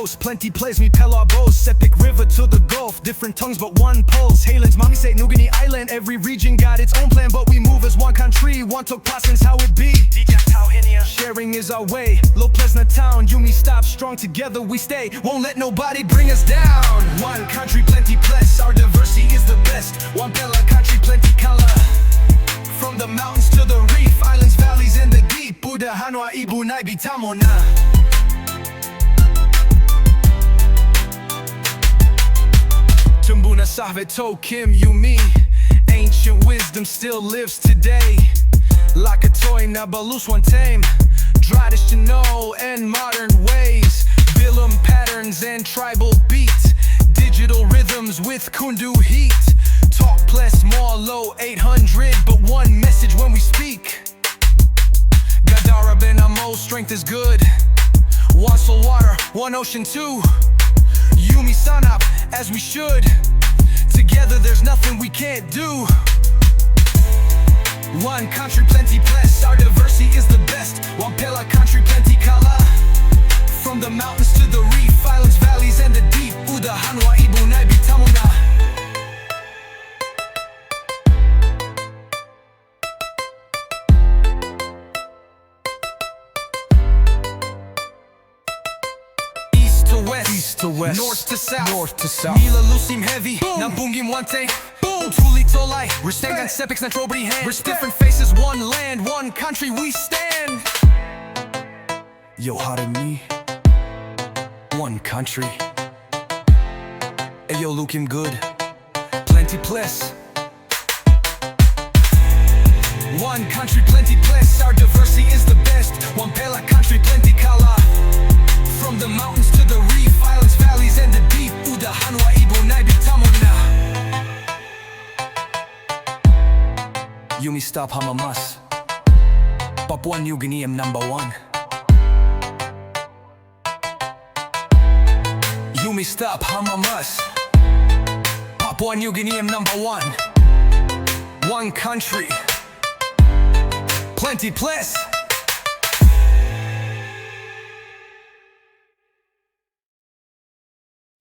coast. Plenty plays me Pelarbos, epic river to the Gulf. Different tongues but one pulse. Halen's mommy say New Guinea Island. Every region got its own plan, but we move as one country. One Tok Pisin's how it be. Sharing is our way. Low Plesna town, you me stop. Strong together we stay. Won't let nobody bring us down. One country, plenty ples. Our diversity is the best. One Bella country, plenty color. From the mountains to the reef, islands, valleys, and the deep. Buddha, Hanwa, Ibu, Naibi, Tamona. Tumbuna, Sahve, Kim, you, me. Ancient wisdom still lives today. Like a toy, Nabalus, one tame. Traditional and modern ways. Bilam patterns and tribal beats. Digital rhythms with Kundu heat. Tok Pisin more low 800, but one message when we speak. Gadara Ben Amo, strength is good. One soul water, one ocean too. Yumi Sanap, as we should. Together there's nothing we can't do. One country, plenty ples. Our diversity is the best. One Pela country, plenty kala. From the mountains to the reef, islands, valleys, and the deep. Uda, Hanwa, Ibu, Naibi, Tamuna. East to west, north to south. Mila Lusim heavy, Nambungim Wante. Boom, truly Tolai. Restengan Sepiks na Trobri hand. Different faces, one land, one country we stand. Yo, me, one country. Ayo, Lukim good, plenty ples. One country, plenty ples. Our diversity is the best. One Pela country, plenty kala. From the mountains to the reef, islands, valleys, and the deep. Uda, Hanwa, Ibu, Naibi, Tamona. Yumi stop Hamamas. Papua New Guinea #1. Yumi stop Hamamas. Papua New Guinea #1. One country, plenty ples.